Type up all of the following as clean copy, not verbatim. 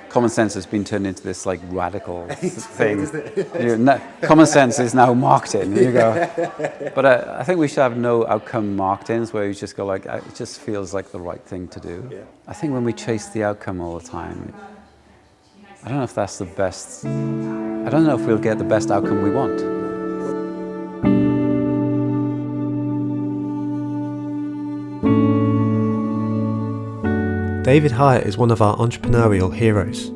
common sense has been turned into this like radical thing. Common sense is now marketing. You go, but I think we should have no outcome marketings where you just go like, it just feels like the right thing to do. Yeah. I think when we chase the outcome all the time, I don't know if that's the best. I don't know if we'll get the best outcome we want. David Hieatt is one of our entrepreneurial heroes.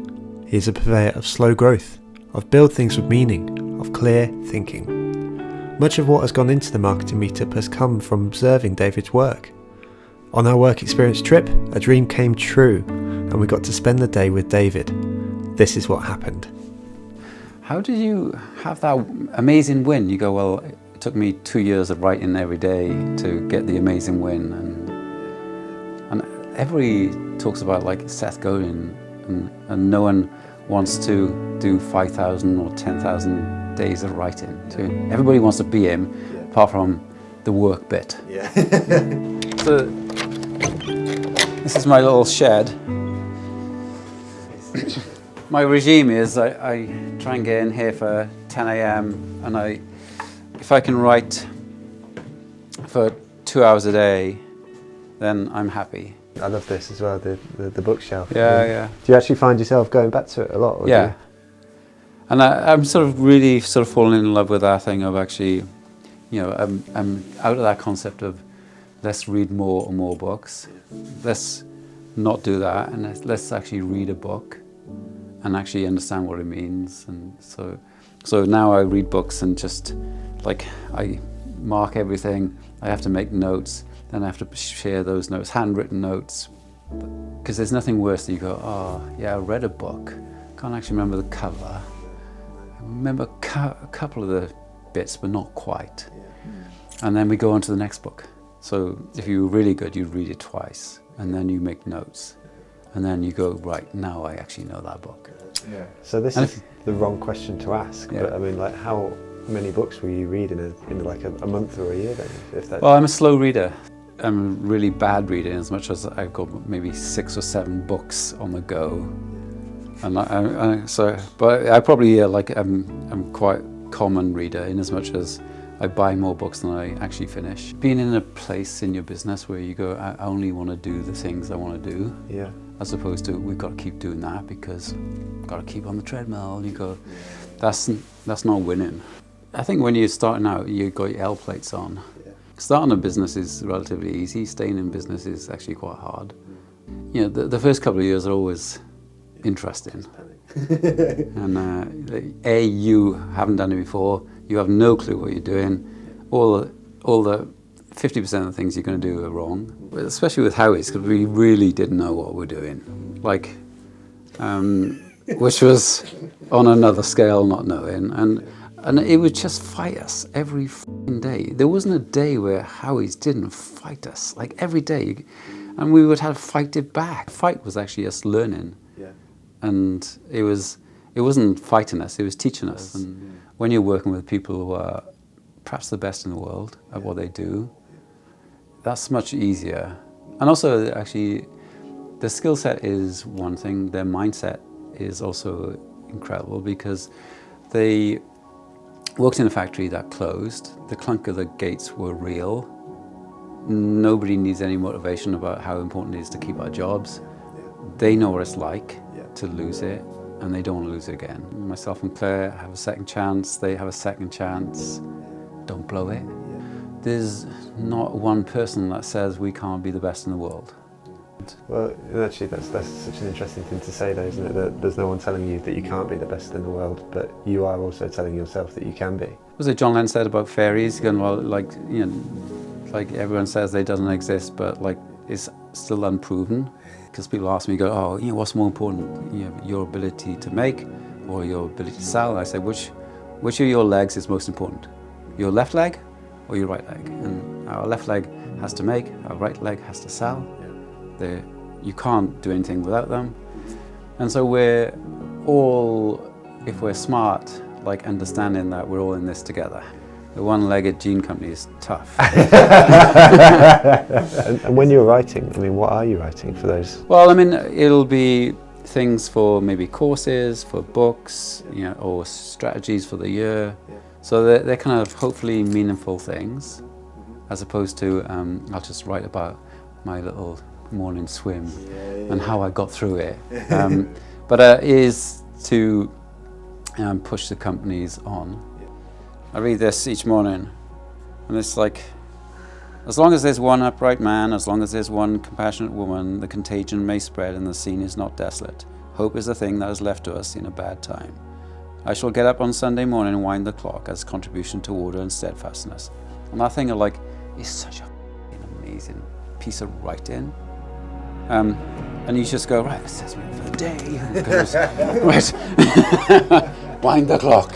He is a purveyor of slow growth, of build things with meaning, of clear thinking. Much of what has gone into the Marketing Meetup has come from observing David's work. On our work experience trip, a dream came true and we got to spend the day with David. This is what happened. How did you have that amazing win? You go, well, it took me 2 years of writing every day to get the amazing win, and everybody talks about like Seth Godin, and no one wants to do 5,000 or 10,000 days of writing. Everybody wants to be him, apart from the work bit. Yeah. So this is my little shed. My regime is I try and get in here for 10 a.m. and if I can write for 2 hours a day, then I'm happy. I love this as well, the bookshelf. Yeah. Do you actually find yourself going back to it a lot? Or yeah. And I'm sort of really falling in love with that thing of actually, I'm out of that concept of let's read more and more books. Let's not do that, and let's actually read a book and actually understand what it means. And so now I read books and just like I mark everything. I have to make notes. Then I have to share those notes, handwritten notes, because there's nothing worse than you go, oh yeah, I read a book, can't actually remember the cover. I remember a couple of the bits, but not quite. And then we go on to the next book. So if you were really good, you'd read it twice, and then you make notes, and then you go, right, now I actually know that book. Yeah. So this is the wrong question to ask, but I mean, like, how many books will you read in like a month or a year then? Well, I'm a slow reader. I'm a really bad reader, as much as I've got maybe 6 or 7 books on the go, and but I probably I'm quite common reader in as much as I buy more books than I actually finish. Being in a place in your business where you go, I only want to do the things I want to do, as opposed to we've got to keep doing that because we've got to keep on the treadmill. You go, that's not winning. I think when you're starting out, you've got your L plates on. Starting a business is relatively easy. Staying in business is actually quite hard. The first couple of years are always interesting. And you haven't done it before. You have no clue what you're doing. All the 50% of the things you're going to do are wrong. Especially with Hieatt, because we really didn't know what we're doing. Which was on another scale, not knowing. And it would just fight us every day. There wasn't a day where Hieatt didn't fight us, like every day. And we would have to fight it back. Fight was actually us learning. Yeah. And it wasn't fighting us, it was teaching us. And when you're working with people who are perhaps the best in the world at what they do, that's much easier. And also, actually, the skill set is one thing, their mindset is also incredible, because they worked in a factory that closed. The clunk of the gates were real. Nobody needs any motivation about how important it is to keep our jobs. They know what it's like to lose it, and they don't want to lose it again. Myself and Claire have a second chance. They have a second chance. Don't blow it. There's not one person that says we can't be the best in the world. Well, actually, that's such an interesting thing to say, though, isn't it? That there's no one telling you that you can't be the best in the world, but you are also telling yourself that you can be. Was it John Lennon said about fairies? Going, well, like everyone says they doesn't exist, but like it's still unproven. Because people ask me, go, what's more important, your ability to make or your ability to sell? And I say, which of your legs is most important? Your left leg or your right leg? And our left leg has to make, our right leg has to sell. You can't do anything without them. And so we're all, if we're smart, like understanding that we're all in this together. The OneLegged Gene company is tough. And when you're writing, I mean, what are you writing for those? Well, I mean, it'll be things for maybe courses, for books, you know, or strategies for the year. So they're kind of hopefully meaningful things, as opposed to I'll just write about my little morning swim and how I got through it. But is to push the companies on. I read this each morning, and it's like, as long as there's one upright man, as long as there's one compassionate woman, the contagion may spread and the scene is not desolate. Hope is the thing that is left to us in a bad time. I shall get up on Sunday morning and wind the clock as contribution to order and steadfastness. And that thing of like, is such a amazing piece of writing. And you just go, right, it sets me up for the day. And it goes, right, wind the clock.